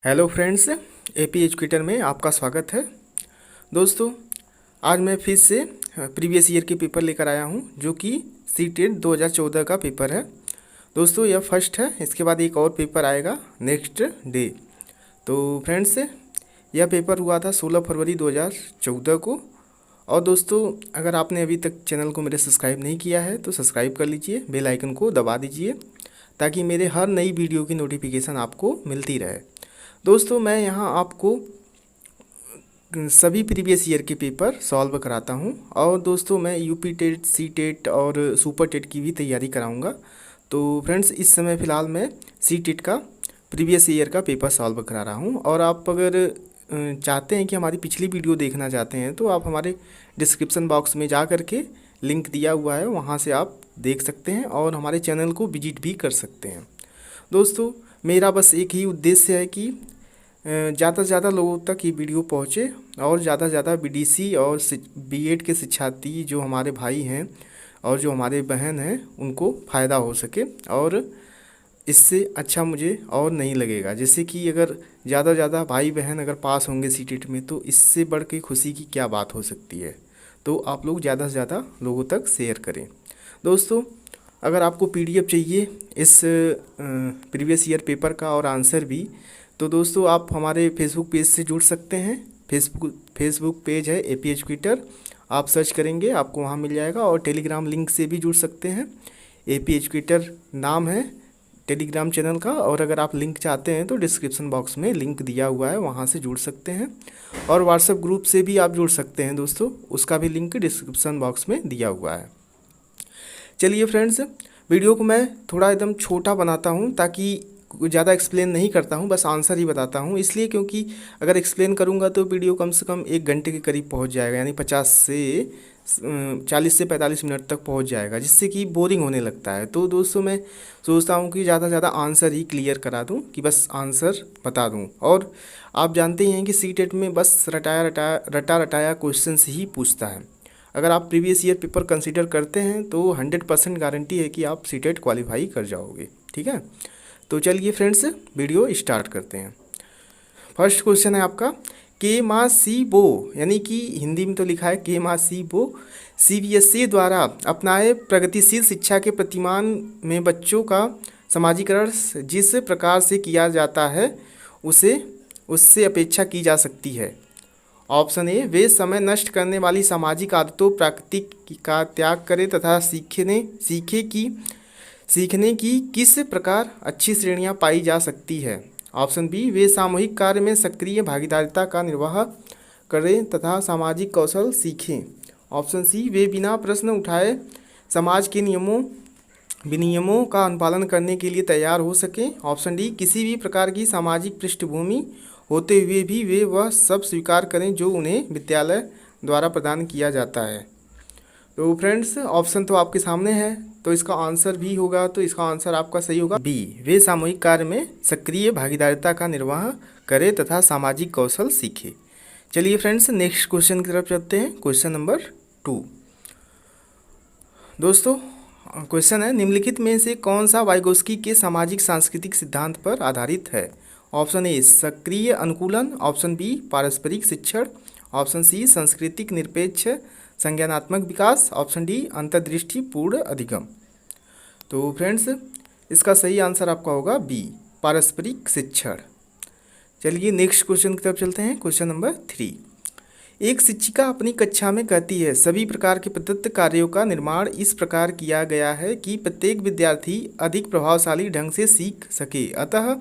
Hello friends, AP educator में आपका स्वागत है। दोस्तों, आज मैं फिर से प्रीवियस ईयर के पेपर लेकर आया हूं, जो कि सीटेट 2014 का पेपर है। दोस्तों, यह फर्स्ट है। इसके बाद एक और पेपर आएगा नेक्स्ट डे। तो फ्रेंड्स, यह पेपर हुआ था 16 फरवरी 2014 को। और दोस्तों, अगर आपने अभी तक चैनल को मेरे सब्सक्राइब नहीं किया है तो सब्सक्राइब कर लीजिए, बेल आइकन को दबा दीजिए ताकि मेरे हर नई वीडियो की नोटिफिकेशन आपको मिलती रहे। दोस्तों, मैं यहाँ आपको सभी प्रीवियस ईयर के पेपर सॉल्व कराता हूँ। और दोस्तों, मैं यूपी टेट, सी टेट और सुपर टेट की भी तैयारी कराऊँगा। तो फ्रेंड्स, इस समय फ़िलहाल मैं सी टेट का प्रीवियस ईयर का पेपर सॉल्व करा रहा हूँ। और आप अगर चाहते हैं कि हमारी पिछली वीडियो देखना चाहते हैं तो आप हमारे डिस्क्रिप्शन बॉक्स में जा कर के लिंक दिया हुआ है, वहाँ से आप देख सकते हैं और हमारे चैनल को विजिट भी कर सकते हैं। दोस्तों, मेरा बस एक ही उद्देश्य है कि ज़्यादा से ज़्यादा लोगों तक ये वीडियो पहुँचे और ज़्यादा से ज़्यादा बीडीसी और बीएड के शिक्षार्थी जो हमारे भाई हैं और जो हमारे बहन हैं उनको फ़ायदा हो सके। और इससे अच्छा मुझे और नहीं लगेगा। जैसे कि अगर ज़्यादा से ज़्यादा भाई बहन अगर पास होंगे सीटेट में तो इससे बढ़ के खुशी की क्या बात हो सकती है। तो आप लोग ज़्यादा से ज़्यादा लोगों तक शेयर करें। दोस्तों, अगर आपको पीडीएफ चाहिए इस प्रीवियस ईयर पेपर का और आंसर भी, तो दोस्तों आप हमारे फेसबुक पेज से जुड़ सकते हैं। फेसबुक पेज है एपी एजुकेटर, आप सर्च करेंगे आपको वहाँ मिल जाएगा। और टेलीग्राम लिंक से भी जुड़ सकते हैं, एपी एजुकेटर नाम है टेलीग्राम चैनल का। और अगर आप लिंक चाहते हैं तो डिस्क्रिप्शन बॉक्स में लिंक दिया हुआ है, वहाँ से जुड़ सकते हैं। और व्हाट्सएप ग्रुप से भी आप जुड़ सकते हैं दोस्तों, उसका भी लिंक डिस्क्रिप्शन बॉक्स में दिया हुआ है। चलिए फ्रेंड्स, वीडियो को मैं थोड़ा एकदम छोटा बनाता हूँ ताकि ज़्यादा एक्सप्लेन नहीं करता हूँ, बस आंसर ही बताता हूँ। इसलिए क्योंकि अगर एक्सप्लेन करूँगा तो वीडियो कम से कम 1 घंटे के करीब पहुँच जाएगा, यानी 40 से 45 मिनट तक पहुँच जाएगा, जिससे कि बोरिंग होने लगता है। तो दोस्तों, मैं सोचता हूँ कि ज़्यादा से ज़्यादा आंसर ही क्लियर करा दूँ, कि बस आंसर बता दूँ। और आप जानते ही हैं कि सीटेट में बस रटा रटाया क्वेश्चंस ही पूछता है। अगर आप प्रीवियस ईयर पेपर कंसीडर करते हैं तो 100% गारंटी है कि आप सीटेट क्वालिफाई कर जाओगे। ठीक है, तो चलिए फ्रेंड्स, वीडियो स्टार्ट करते हैं। फर्स्ट क्वेश्चन है आपका, के मा सी बो, यानी कि हिंदी में तो लिखा है के मा सी बो, सीबीएसई द्वारा अपनाए प्रगतिशील शिक्षा के प्रतिमान में बच्चों का समाजीकरण जिस प्रकार से किया जाता है उसे उससे अपेक्षा की जा सकती है। ऑप्शन ए, वे समय नष्ट करने वाली सामाजिक आदतों प्राकृतिक का त्याग करें तथा सीखने की किस प्रकार अच्छी श्रेणियां पाई जा सकती है। ऑप्शन बी, वे सामूहिक कार्य में सक्रिय भागीदारिता का निर्वाह करें तथा सामाजिक कौशल सीखें। ऑप्शन सी, वे बिना प्रश्न उठाए समाज के विनियमों का अनुपालन करने के लिए तैयार हो सकें। ऑप्शन डी, किसी भी प्रकार की सामाजिक पृष्ठभूमि होते हुए भी वे वह सब स्वीकार करें जो उन्हें विद्यालय द्वारा प्रदान किया जाता है। तो फ्रेंड्स, ऑप्शन तो आपके सामने है, तो इसका आंसर भी होगा, तो इसका आंसर आपका सही होगा बी, वे सामूहिक कार्य में सक्रिय भागीदारिता का निर्वाह करें तथा सामाजिक कौशल सीखे। चलिए फ्रेंड्स, नेक्स्ट क्वेश्चन की तरफ चलते हैं। Question number 2। दोस्तों, क्वेश्चन है, निम्नलिखित में से कौन सा वाइगोस्की के सामाजिक सांस्कृतिक सिद्धांत पर आधारित है। ऑप्शन ए, सक्रिय अनुकूलन। ऑप्शन बी, पारस्परिक शिक्षण। ऑप्शन सी, सांस्कृतिक निरपेक्ष संज्ञानात्मक विकास। ऑप्शन डी, अंतर्दृष्टि पूर्ण अधिगम। तो फ्रेंड्स, इसका सही आंसर आपका होगा बी, पारस्परिक शिक्षण। चलिए नेक्स्ट क्वेश्चन की तरफ चलते हैं। Question number 3। एक शिक्षिका अपनी कक्षा में कहती है, सभी प्रकार के प्रदत्त कार्यों का निर्माण इस प्रकार किया गया है कि प्रत्येक विद्यार्थी अधिक प्रभावशाली ढंग से सीख सके, अतः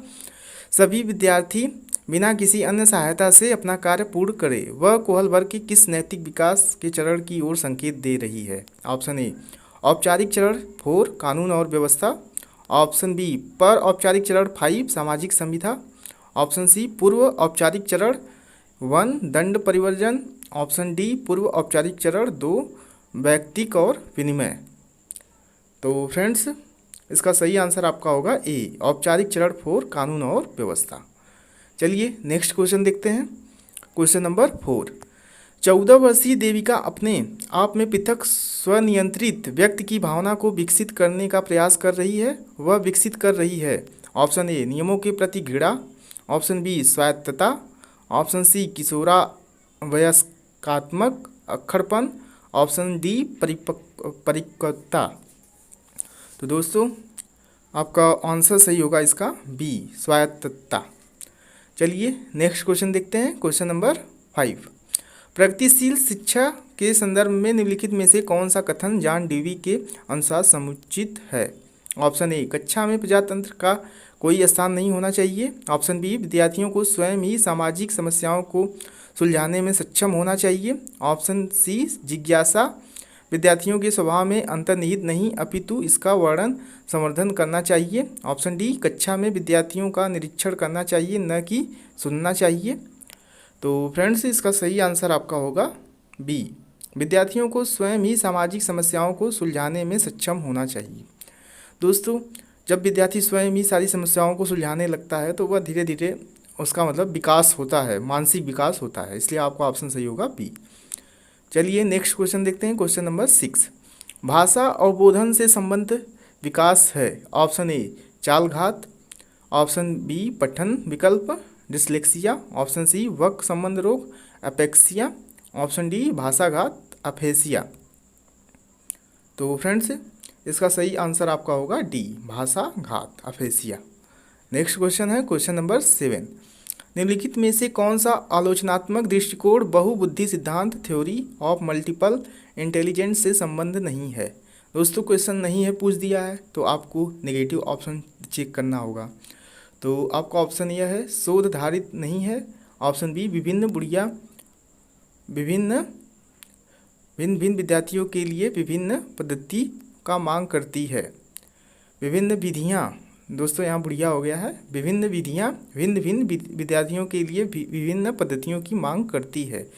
सभी विद्यार्थी बिना किसी अन्य सहायता से अपना कार्य पूर्ण करें। वह कोहल वर्ग के किस नैतिक विकास के चरण की ओर संकेत दे रही है। ऑप्शन ए, औपचारिक चरण 4, कानून और व्यवस्था। ऑप्शन बी, पर औपचारिक चरण 5, सामाजिक संविधा। ऑप्शन सी, पूर्व औपचारिक चरण 1, दंड परिवर्जन। ऑप्शन डी, पूर्व औपचारिक चरण 2, व्यक्तिक और विनिमय। तो फ्रेंड्स, इसका सही आंसर आपका होगा ए, औपचारिक चरण 4, कानून और व्यवस्था। चलिए नेक्स्ट क्वेश्चन देखते हैं। Question number 4। 14 वर्षीय देविका अपने आप में पृथक स्वनियंत्रित व्यक्ति की भावना को विकसित करने का प्रयास कर रही है। वह विकसित कर रही है। ऑप्शन ए, नियमों के प्रति घृणा। ऑप्शन बी स्वायत्तता, ऑप्शन सी किशोरावयस्कात्मक अक्खड़पन, ऑप्शन डी परिपक्वता। तो दोस्तों आपका आंसर सही होगा इसका बी स्वायत्तता। चलिए नेक्स्ट क्वेश्चन देखते हैं। क्वेश्चन नंबर 5, प्रगतिशील शिक्षा के संदर्भ में निम्नलिखित में से कौन सा कथन जॉन डेवी के अनुसार समुचित है? ऑप्शन ए कक्षा में प्रजातंत्र का कोई स्थान नहीं होना चाहिए, ऑप्शन बी विद्यार्थियों को स्वयं ही सामाजिक समस्याओं को सुलझाने में सक्षम होना चाहिए, ऑप्शन सी जिज्ञासा विद्यार्थियों के स्वभाव में अंतर्निहित नहीं अपितु इसका वर्णन संवर्धन करना चाहिए, ऑप्शन डी कक्षा में विद्यार्थियों का निरीक्षण करना चाहिए न कि सुनना चाहिए। तो फ्रेंड्स इसका सही आंसर आपका होगा बी विद्यार्थियों को स्वयं ही सामाजिक समस्याओं को सुलझाने में सक्षम होना चाहिए। दोस्तों जब विद्यार्थी स्वयं ही सारी समस्याओं को सुलझाने लगता है तो वह धीरे धीरे उसका मतलब विकास होता है, मानसिक विकास होता है, इसलिए आपका ऑप्शन सही होगा बी। चलिए नेक्स्ट क्वेश्चन देखते हैं। क्वेश्चन नंबर 6, भाषा अवबोधन से संबंध विकास है, ऑप्शन ए चालघात, ऑप्शन बी पठन विकल्प डिसलेक्सिया, ऑप्शन सी वक संबंध रोग एपेक्सिया, ऑप्शन डी भाषाघात अफेसिया। तो फ्रेंड्स इसका सही आंसर आपका होगा डी भाषाघात अफेसिया। नेक्स्ट क्वेश्चन है क्वेश्चन नंबर 7, निम्नलिखित में से कौन सा आलोचनात्मक दृष्टिकोण बहुबुद्धि सिद्धांत थ्योरी ऑफ मल्टीपल इंटेलिजेंस से संबंध नहीं है? दोस्तों क्वेश्चन नहीं है पूछ दिया है तो आपको नेगेटिव ऑप्शन चेक करना होगा। तो आपका ऑप्शन यह है शोध धारित नहीं है, ऑप्शन बी विभिन्न भिन्न विद्यार्थियों के लिए विभिन्न पद्धति का मांग करती है, विभिन्न विधियाँ, दोस्तों यहाँ बुढ़िया हो गया है, विभिन्न विधियाँ भिन्न भिन्न विद्यार्थियों के लिए विभिन्न पद्धतियों की मांग करती है,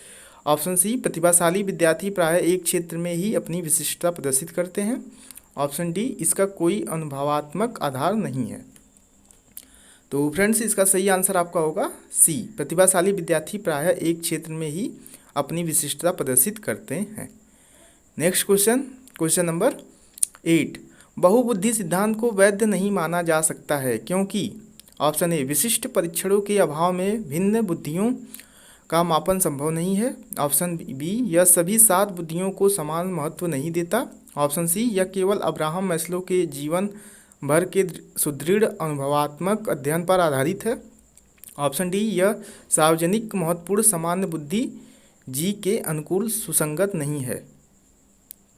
ऑप्शन सी प्रतिभाशाली विद्यार्थी प्रायः एक क्षेत्र में ही अपनी विशिष्टता प्रदर्शित करते हैं, ऑप्शन डी इसका कोई अनुभवात्मक आधार नहीं है। तो फ्रेंड्स इसका सही आंसर आपका होगा सी प्रतिभाशाली विद्यार्थी प्रायः एक क्षेत्र में ही अपनी विशिष्टता प्रदर्शित करते हैं। नेक्स्ट क्वेश्चन, क्वेश्चन नंबर 8, बहुबुद्धि सिद्धांत को वैध नहीं माना जा सकता है क्योंकि ऑप्शन ए विशिष्ट परीक्षणों के अभाव में भिन्न बुद्धियों का मापन संभव नहीं है, ऑप्शन बी यह सभी 7 बुद्धियों को समान महत्व नहीं देता, ऑप्शन सी यह केवल अब्राहम मैस्लो के जीवन भर के सुदृढ़ अनुभवात्मक अध्ययन पर आधारित है, ऑप्शन डी यह सार्वजनिक महत्वपूर्ण सामान्य बुद्धि जी के अनुकूल सुसंगत नहीं है।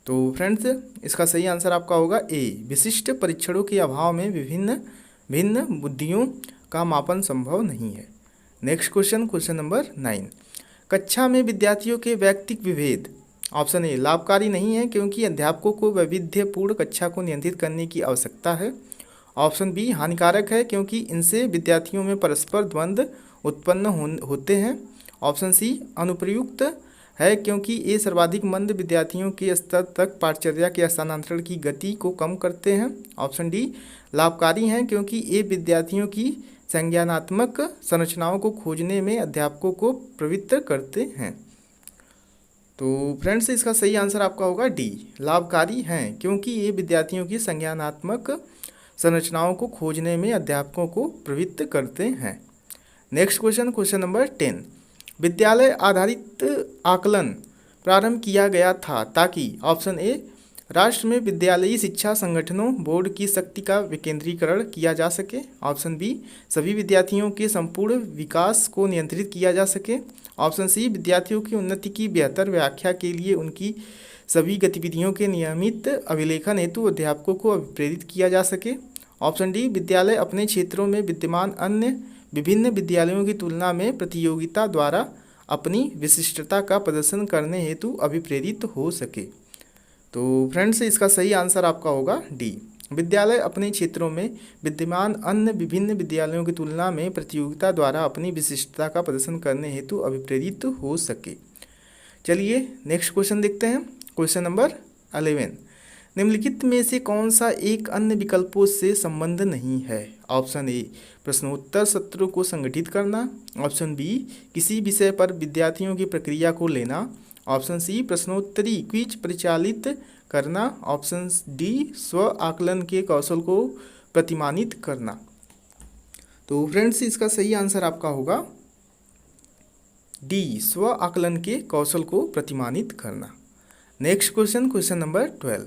तो फ्रेंड्स इसका सही आंसर आपका होगा ए विशिष्ट परीक्षणों के अभाव में भिन्न बुद्धियों का मापन संभव नहीं है। नेक्स्ट क्वेश्चन, क्वेश्चन नंबर 9, कक्षा में विद्यार्थियों के व्यक्तिक विभेद, ऑप्शन ए लाभकारी नहीं है क्योंकि अध्यापकों को वैविध्यपूर्ण कक्षा को नियंत्रित करने की आवश्यकता है, ऑप्शन बी हानिकारक है क्योंकि इनसे विद्यार्थियों में परस्पर द्वंद्व उत्पन्न होते हैं, ऑप्शन सी अनुप्रयुक्त है क्योंकि ये सर्वाधिक मंद विद्यार्थियों के स्तर तक पाठचर्या के स्थानांतरण की गति को कम करते हैं, ऑप्शन डी लाभकारी हैं क्योंकि ये विद्यार्थियों की संज्ञानात्मक संरचनाओं को खोजने में अध्यापकों को प्रवृत्त करते हैं। तो फ्रेंड्स इसका सही आंसर आपका होगा डी लाभकारी हैं क्योंकि ये विद्यार्थियों की संज्ञानात्मक संरचनाओं को खोजने में अध्यापकों को प्रवृत्त करते हैं। नेक्स्ट क्वेश्चन, क्वेश्चन नंबर 10, विद्यालय आधारित आकलन प्रारंभ किया गया था ताकि ऑप्शन ए राष्ट्र में विद्यालयी शिक्षा संगठनों बोर्ड की शक्ति का विकेंद्रीकरण किया जा सके, ऑप्शन बी सभी विद्यार्थियों के संपूर्ण विकास को नियंत्रित किया जा सके, ऑप्शन सी विद्यार्थियों की उन्नति की बेहतर व्याख्या के लिए उनकी सभी गतिविधियों के नियमित अभिलेखन हेतु अध्यापकों को अभिप्रेरित किया जा सके, ऑप्शन डी विद्यालय अपने क्षेत्रों में विद्यमान अन्य विभिन्न विद्यालयों की तुलना में प्रतियोगिता द्वारा अपनी विशिष्टता का प्रदर्शन करने हेतु अभिप्रेरित हो सके। तो फ्रेंड्स इसका सही आंसर आपका होगा डी विद्यालय अपने क्षेत्रों में विद्यमान अन्य विभिन्न विद्यालयों की तुलना में प्रतियोगिता द्वारा अपनी विशिष्टता का प्रदर्शन करने हेतु अभिप्रेरित हो सके। चलिए नेक्स्ट क्वेश्चन देखते हैं। क्वेश्चन नंबर 11, निम्नलिखित में से कौन सा एक अन्य विकल्पों से संबंध नहीं है? ऑप्शन ए प्रश्नोत्तर सत्रों को संगठित करना, ऑप्शन बी किसी विषय पर विद्यार्थियों की प्रक्रिया को लेना, ऑप्शन सी प्रश्नोत्तरी क्विज परिचालित करना, ऑप्शन डी स्व आकलन के कौशल को प्रतिमानित करना। तो फ्रेंड्स इसका सही आंसर आपका होगा डी, स्व आकलन के कौशल को प्रतिमानित करना। Next question, question number 12।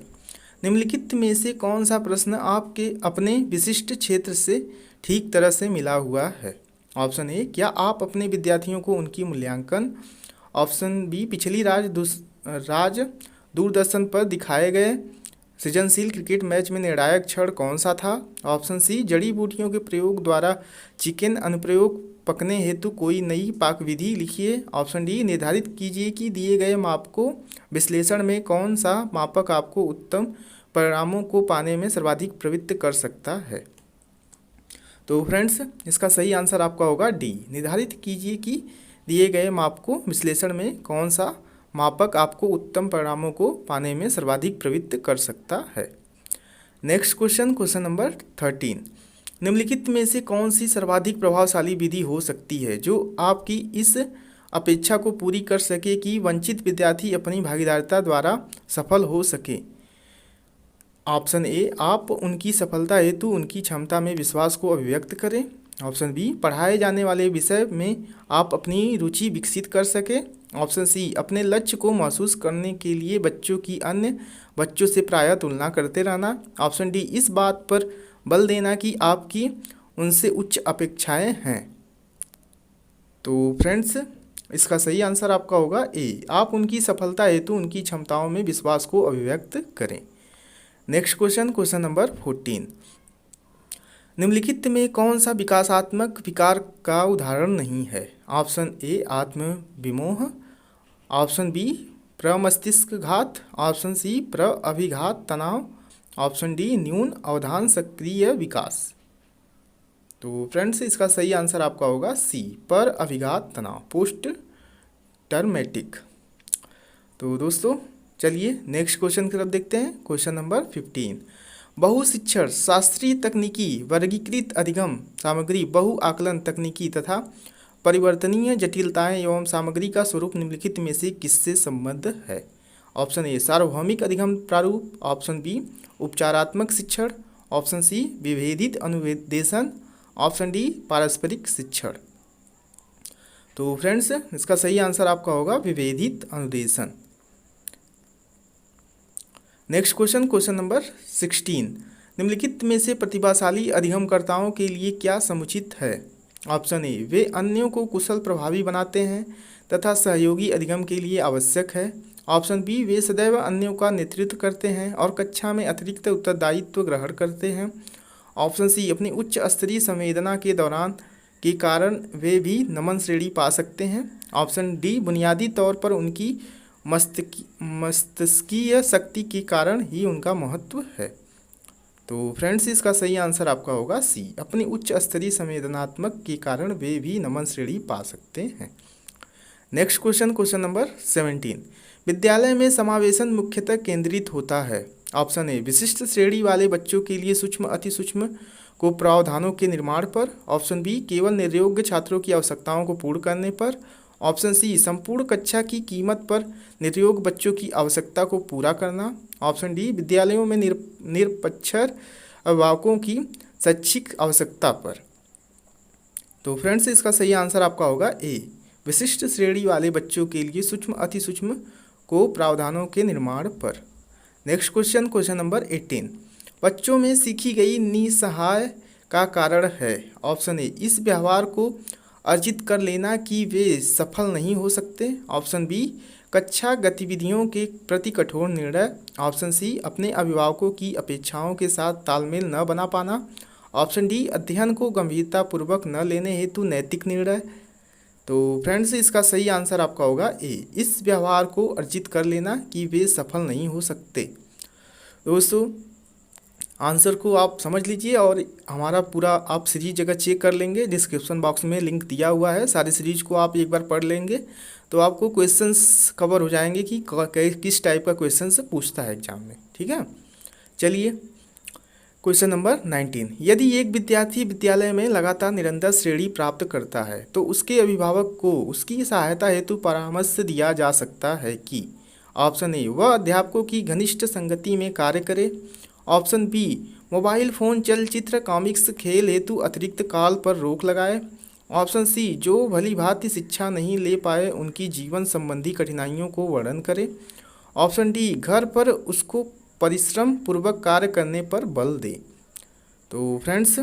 निम्नलिखित में से कौन सा प्रश्न आपके अपने विशिष्ट क्षेत्र से ठीक तरह से मिला हुआ है? ऑप्शन ए, क्या आप अपने विद्यार्थियों को उनकी मूल्यांकन। ऑप्शन बी, पिछली राज दूरदर्शन पर दिखाए गए सृजनशील क्रिकेट मैच में निर्णायक क्षण कौन सा था। ऑप्शन सी, जड़ी बूटियों के प्रयोग द्वारा चिकन अनुप्रयोग पकने हेतु कोई नई पाक विधि लिखिए। ऑप्शन डी, निर्धारित कीजिए कि दिए गए माप को विश्लेषण में कौन सा मापक आपको उत्तम परिणामों को पाने में सर्वाधिक प्रवृत्त कर सकता है। तो फ्रेंड्स इसका सही आंसर आपका होगा डी, निर्धारित कीजिए कि दिए गए माप को विश्लेषण में कौन सा मापक आपको उत्तम परिणामों को पाने में सर्वाधिक प्रवृत्त कर सकता है। Next question, question number 13। निम्नलिखित में से कौन सी सर्वाधिक प्रभावशाली विधि हो सकती है जो आपकी इस अपेक्षा को पूरी कर सके कि वंचित विद्यार्थी अपनी भागीदारिता द्वारा सफल हो सके। ऑप्शन ए, आप उनकी सफलता हेतु उनकी क्षमता में विश्वास को अभिव्यक्त करें। ऑप्शन बी, पढ़ाए जाने वाले विषय में आप अपनी रुचि विकसित कर सकें। ऑप्शन सी, अपने लक्ष्य को महसूस करने के लिए बच्चों की अन्य बच्चों से प्रायः तुलना करते रहना। ऑप्शन डी, इस बात पर बल देना कि आपकी उनसे उच्च अपेक्षाएं हैं। तो फ्रेंड्स इसका सही आंसर आपका होगा ए, आप उनकी सफलता हेतु उनकी क्षमताओं में विश्वास को अभिव्यक्त करें। Next question, question number 14। निम्नलिखित में कौन सा विकासात्मक विकार का उदाहरण नहीं है? ऑप्शन ए, आत्म विमोह। ऑप्शन बी, प्रमस्तिष्क घात। ऑप्शन सी, प्रअभिघात तनाव। ऑप्शन डी, न्यून अवधान सक्रिय विकास। तो फ्रेंड्स इसका सही आंसर आपका होगा सी, पर अभिघात तनाव, पोस्ट टर्मेटिक। तो दोस्तों चलिए नेक्स्ट क्वेश्चन की तरफ देखते हैं। Question number 15। बहुशिक्षण शास्त्रीय तकनीकी वर्गीकृत अधिगम सामग्री बहु आकलन तकनीकी तथा परिवर्तनीय जटिलताएं एवं सामग्री का स्वरूप निम्नलिखित में से किससे संबद्ध है? ऑप्शन ए, सार्वभौमिक अधिगम प्रारूप। ऑप्शन बी, उपचारात्मक शिक्षण। ऑप्शन सी, विभेदित अनुदेशन। ऑप्शन डी, पारस्परिक शिक्षण। तो फ्रेंड्स इसका सही आंसर आपका होगा विभेदित अनुदेशन। Next question, question number 16। निम्नलिखित में से प्रतिभाशाली अधिगमकर्ताओं के लिए क्या समुचित है? ऑप्शन ए, वे अन्यों को कुशल प्रभावी बनाते हैं तथा सहयोगी अधिगम के लिए आवश्यक है। ऑप्शन बी, वे सदैव अन्यों का नेतृत्व करते हैं और कक्षा में अतिरिक्त उत्तरदायित्व ग्रहण करते हैं। ऑप्शन सी, अपनी उच्च स्तरीय संवेदना के दौरान के कारण वे भी नमन श्रेणी पा सकते हैं। ऑप्शन डी, बुनियादी तौर पर उनकी मस्तिष्कीय शक्ति के कारण ही उनका महत्व है। तो फ्रेंड्स इसका सही आंसर आपका होगा सी, अपनी उच्च स्तरीय संवेदनात्मक के कारण वे भी नमन श्रेणी पा सकते हैं। Next question, question number 17। विद्यालय में समावेशन मुख्यतः केंद्रित होता है। ऑप्शन ए, विशिष्ट श्रेणी वाले बच्चों के लिए सूक्ष्म अति सूक्ष्म को प्रावधानों के निर्माण पर। ऑप्शन बी, केवल निर्योग्य छात्रों की आवश्यकताओं को पूर्ण करने पर। ऑप्शन सी, संपूर्ण कक्षा की कीमत पर निर्योग्य बच्चों की आवश्यकता को पूरा करना। ऑप्शन डी, विद्यालयों में निरक्षर अभिभावकों की शैक्षिक आवश्यकता पर। तो फ्रेंड्स इसका सही आंसर आपका होगा ए, विशिष्ट श्रेणी वाले बच्चों के लिए सूक्ष्म अति सूक्ष्म को प्रावधानों के निर्माण पर। Next question, question number 18। बच्चों में सीखी गई निस्सहाय का कारण है। ऑप्शन ए, इस व्यवहार को अर्जित कर लेना कि वे सफल नहीं हो सकते। ऑप्शन बी, कक्षा गतिविधियों के प्रति कठोर निर्णय। ऑप्शन सी, अपने अभिभावकों की अपेक्षाओं के साथ तालमेल न बना पाना। ऑप्शन डी, अध्ययन को गंभीरतापूर्वक न लेने हेतु नैतिक निर्णय। तो फ्रेंड्स इसका सही आंसर आपका होगा ए, इस व्यवहार को अर्जित कर लेना कि वे सफल नहीं हो सकते। दोस्तों आंसर को आप समझ लीजिए और हमारा पूरा आप सीरीज जगह चेक कर लेंगे, डिस्क्रिप्शन बॉक्स में लिंक दिया हुआ है, सारी सीरीज को आप एक बार पढ़ लेंगे तो आपको क्वेश्चंस कवर हो जाएंगे कि किस टाइप का क्वेश्चंस पूछता है एग्जाम में। ठीक है, चलिए क्वेश्चन नंबर 19। यदि एक विद्यार्थी विद्यालय में लगातार निरंतर श्रेणी प्राप्त करता है तो उसके अभिभावक को उसकी सहायता हेतु परामर्श दिया जा सकता है कि ऑप्शन ए, वह अध्यापकों की घनिष्ठ संगति में कार्य करे। ऑप्शन बी, मोबाइल फ़ोन, चलचित्र, कॉमिक्स, खेल हेतु अतिरिक्त काल पर रोक लगाए। ऑप्शन सी, जो भली भांति शिक्षा नहीं ले पाए उनकी जीवन संबंधी कठिनाइयों को वर्णन करे। ऑप्शन डी, घर पर उसको परिश्रम पूर्वक कार्य करने पर बल दे। तो फ्रेंड्स,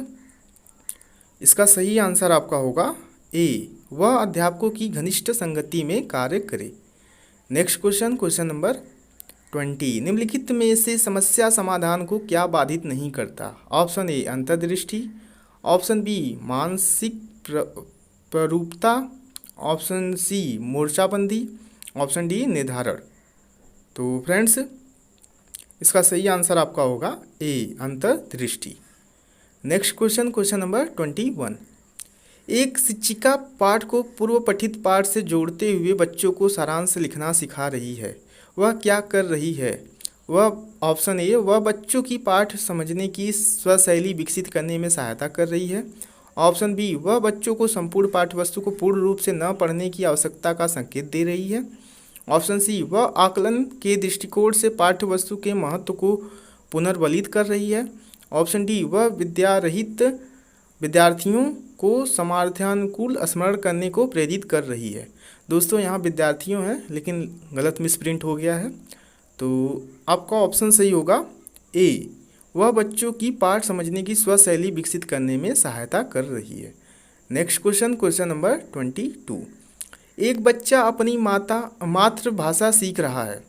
इसका सही आंसर आपका होगा ए, वह अध्यापकों की घनिष्ठ संगति में कार्य करे। नेक्स्ट क्वेश्चन, क्वेश्चन नंबर 20, निम्नलिखित में से समस्या समाधान को क्या बाधित नहीं करता? ऑप्शन ए, अंतर्दृष्टि। ऑप्शन बी, मानसिक प्ररूपता। ऑप्शन सी, मोर्चाबंदी। ऑप्शन डी, निर्धारण। तो फ्रेंड्स, इसका सही आंसर आपका होगा ए, अंतर्दृष्टि। नेक्स्ट क्वेश्चन, क्वेश्चन नंबर 21, एक शिक्षिका पाठ को पूर्व पठित पाठ से जोड़ते हुए बच्चों को सारांश लिखना सिखा रही है। वह क्या कर रही है? वह ऑप्शन ए, वह बच्चों की पाठ समझने की स्वशैली विकसित करने में सहायता कर रही है। ऑप्शन बी, वह बच्चों को संपूर्ण पाठ्यवस्तु को पूर्ण रूप से न पढ़ने की आवश्यकता का संकेत दे रही है। ऑप्शन सी, वह आकलन के दृष्टिकोण से पाठ्यवस्तु के महत्व को पुनर्बलित कर रही है। ऑप्शन डी, वह विद्यारहित विद्यार्थियों को समार्थानुकूल स्मरण करने को प्रेरित कर रही है। दोस्तों, यहाँ विद्यार्थियों हैं लेकिन गलत मिसप्रिंट हो गया है, तो आपका ऑप्शन सही होगा ए, वह बच्चों की पाठ समझने की स्वशैली विकसित करने में सहायता कर रही है। नेक्स्ट क्वेश्चन, क्वेश्चन नंबर 22, एक बच्चा अपनी मातृभाषा सीख रहा है,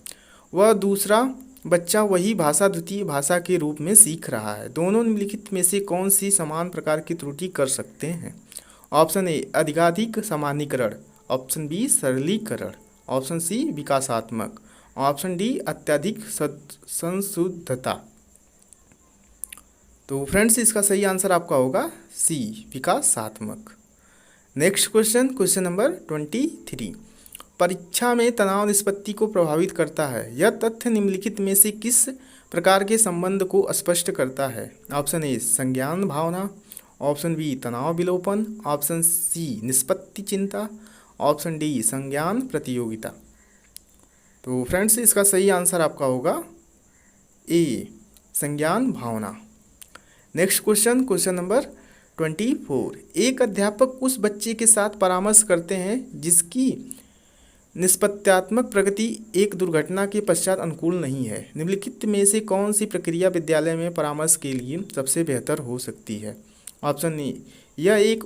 वह दूसरा बच्चा वही भाषा द्वितीय भाषा के रूप में सीख रहा है। दोनों निम्नलिखित में से कौन सी समान प्रकार की त्रुटि कर सकते हैं? ऑप्शन ए, अधिकाधिक सामान्यीकरण। ऑप्शन बी, सरलीकरण। ऑप्शन सी, विकासात्मक। ऑप्शन डी, अत्यधिक संशुद्धता। तो फ्रेंड्स, इसका सही आंसर आपका होगा सी, विकासात्मक। नेक्स्ट क्वेश्चन, क्वेश्चन नंबर 23, परीक्षा में तनाव निष्पत्ति को प्रभावित करता है। यह तथ्य निम्नलिखित में से किस प्रकार के संबंध को स्पष्ट करता है? ऑप्शन ए, संज्ञान भावना। ऑप्शन बी, तनाव विलोपन। ऑप्शन सी, निष्पत्ति चिंता। ऑप्शन डी, संज्ञान प्रतियोगिता। तो फ्रेंड्स, इसका सही आंसर आपका होगा ए, संज्ञान भावना। नेक्स्ट क्वेश्चन, क्वेश्चन नंबर 24, एक अध्यापक उस बच्चे के साथ परामर्श करते हैं जिसकी निष्पत्त्यात्मक प्रगति एक दुर्घटना के पश्चात अनुकूल नहीं है। निम्नलिखित में से कौन सी प्रक्रिया विद्यालय में परामर्श के लिए सबसे बेहतर हो सकती है? ऑप्शन ए, यह एक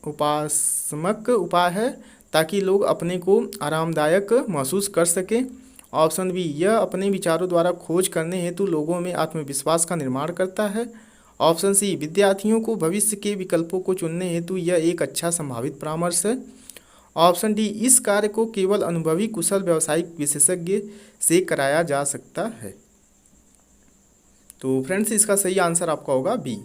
उपासमक उपाय है ताकि लोग अपने को आरामदायक महसूस कर सकें। ऑप्शन बी, यह अपने विचारों द्वारा खोज करने हेतु लोगों में आत्मविश्वास का निर्माण करता है। ऑप्शन सी, विद्यार्थियों को भविष्य के विकल्पों को चुनने हेतु यह एक अच्छा संभावित परामर्श है। ऑप्शन डी, इस कार्य को केवल अनुभवी कुशल व्यावसायिक विशेषज्ञ से कराया जा सकता है। तो फ्रेंड्स, इसका सही आंसर आपका होगा बी,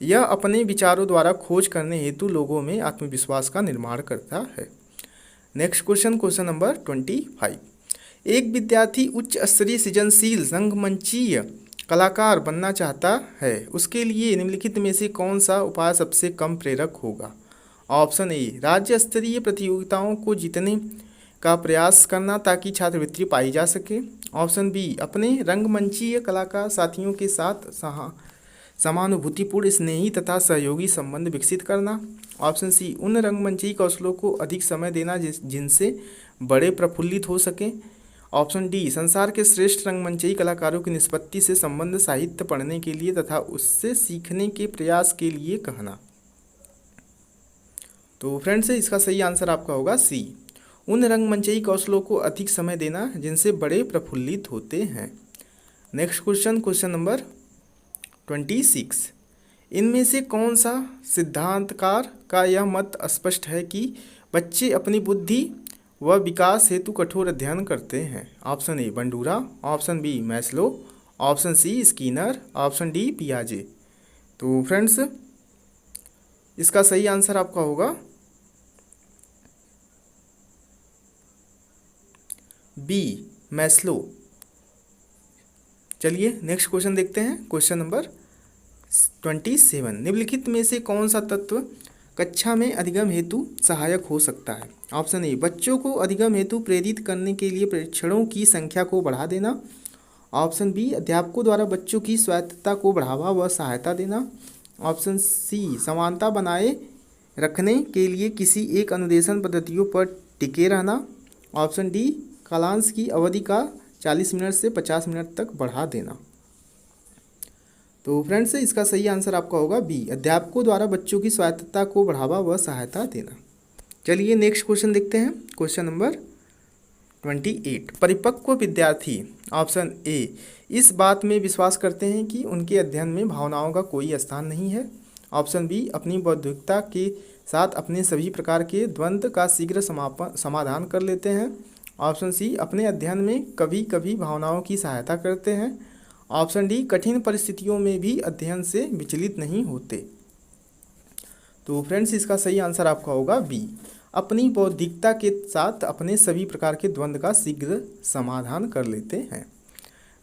यह अपने विचारों द्वारा खोज करने हेतु लोगों में आत्मविश्वास का निर्माण करता है। नेक्स्ट क्वेश्चन, क्वेश्चन नंबर 25, एक विद्यार्थी उच्च स्तरीय सृजनशील रंगमंचीय कलाकार बनना चाहता है, उसके लिए निम्नलिखित में से कौन सा उपाय सबसे कम प्रेरक होगा? ऑप्शन ए, राज्य स्तरीय प्रतियोगिताओं को जीतने का प्रयास करना ताकि छात्रवृत्ति पाई जा सके। ऑप्शन बी, अपने रंगमंचीय कलाकार साथियों के साथ समानुभूतिपूर्ण, स्नेही तथा सहयोगी संबंध विकसित करना। ऑप्शन सी, उन रंगमंचीय कौशलों को अधिक समय देना जिनसे बड़े प्रफुल्लित हो सकें। ऑप्शन डी, संसार के श्रेष्ठ रंगमंचीय कलाकारों की निष्पत्ति से संबंध साहित्य पढ़ने के लिए तथा उससे सीखने के प्रयास के लिए कहना। तो फ्रेंड्स, इसका सही आंसर आपका होगा सी, उन रंगमंचीय कौशलों को अधिक समय देना जिनसे बड़े प्रफुल्लित होते हैं। नेक्स्ट क्वेश्चन, क्वेश्चन नंबर 26, इनमें से कौन सा सिद्धांतकार का यह मत स्पष्ट है कि बच्चे अपनी बुद्धि व विकास हेतु कठोर अध्ययन करते हैं? Option A, Bandura. Option B, Maslow. Option C, Skinner. Option D, पियाजे। तो फ्रेंड्स, इसका सही आंसर आपका होगा बी, मैस्लो। चलिए नेक्स्ट क्वेश्चन देखते हैं, क्वेश्चन नंबर 27, निम्नलिखित में से कौन सा तत्व कक्षा में अधिगम हेतु सहायक हो सकता है? ऑप्शन ए, बच्चों को अधिगम हेतु प्रेरित करने के लिए परीक्षणों की संख्या को बढ़ा देना। ऑप्शन बी अध्यापकों द्वारा बच्चों की स्वायत्तता को बढ़ावा व सहायता देना। ऑप्शन सी समानता बनाए रखने के लिए किसी एक अनुदेशन पद्धतियों पर टिके रहना। ऑप्शन डी कालांश की अवधि का 40 मिनट से 50 मिनट तक बढ़ा देना। तो फ्रेंड्स इसका सही आंसर आपका होगा बी अध्यापकों द्वारा बच्चों की स्वायत्तता को बढ़ावा व सहायता देना। चलिए नेक्स्ट क्वेश्चन देखते हैं। Question number 28। परिपक्व विद्यार्थी ऑप्शन ए इस बात में विश्वास करते हैं कि उनके अध्ययन में भावनाओं का कोई स्थान नहीं है। ऑप्शन बी अपनी बौद्धिकता के साथ अपने सभी प्रकार के द्वंद्व का शीघ्र समाधान कर लेते हैं। ऑप्शन सी अपने अध्ययन में कभी कभी भावनाओं की सहायता करते हैं। ऑप्शन डी कठिन परिस्थितियों में भी अध्ययन से विचलित नहीं होते। तो फ्रेंड्स इसका सही आंसर आपका होगा बी अपनी बौद्धिकता के साथ अपने सभी प्रकार के द्वंद्व का शीघ्र समाधान कर लेते हैं।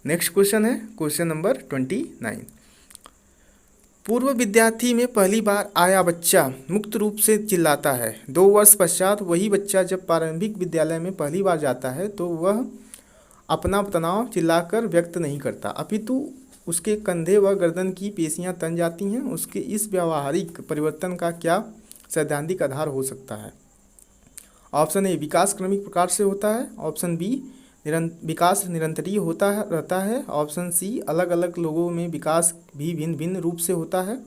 नेक्स्ट क्वेश्चन है क्वेश्चन नंबर 29। पूर्व विद्यार्थी में पहली बार आया बच्चा मुक्त रूप से चिल्लाता है। 2 वर्ष पश्चात वही बच्चा जब प्रारंभिक विद्यालय में पहली बार जाता है तो वह अपना तनाव चिल्लाकर व्यक्त नहीं करता, अपितु उसके कंधे व गर्दन की पेशियां तन जाती हैं। उसके इस व्यावहारिक परिवर्तन का क्या सैद्धांतिक आधार हो सकता है? ऑप्शन ए विकास क्रमिक प्रकार से होता है। ऑप्शन बी विकास निरंतरीय रहता है। ऑप्शन सी अलग अलग लोगों में विकास भी भिन्न भिन्न रूप से होता है।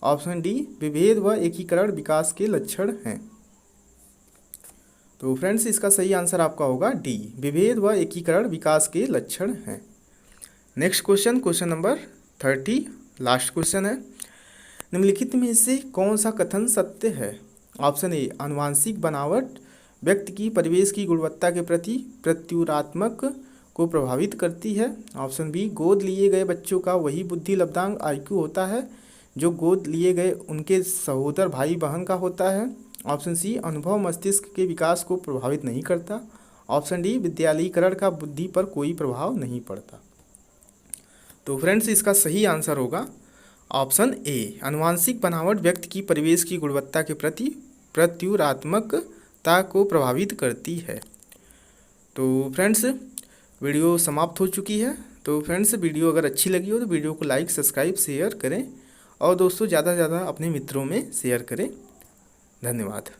ऑप्शन डी विभेद व एकीकरण विकास के लक्षण हैं। तो फ्रेंड्स इसका सही आंसर आपका होगा डी विभेद व एकीकरण विकास के लक्षण हैं। Next question question number 30 last question है। निम्नलिखित में से कौन सा कथन सत्य है? ऑप्शन ए आनुवांशिक बनावट व्यक्ति की परिवेश की गुणवत्ता के प्रति प्रत्युरात्मक को प्रभावित करती है। ऑप्शन बी गोद लिए गए बच्चों का वही बुद्धि लब्धांक IQ होता है जो गोद लिए गए उनके सहोदर भाई बहन का होता है। ऑप्शन सी अनुभव मस्तिष्क के विकास को प्रभावित नहीं करता। ऑप्शन डी विद्यालयीकरण का बुद्धि पर कोई प्रभाव नहीं पड़ता। तो फ्रेंड्स इसका सही आंसर होगा ऑप्शन ए आनुवांशिक बनावट व्यक्ति की परिवेश की गुणवत्ता के प्रति प्रत्युरात्मकता को प्रभावित करती है। तो फ्रेंड्स वीडियो समाप्त हो चुकी है। तो फ्रेंड्स वीडियो अगर अच्छी लगी हो तो वीडियो को लाइक सब्सक्राइब शेयर करें और दोस्तों ज़्यादा से ज़्यादा अपने मित्रों में शेयर करें। धन्यवाद।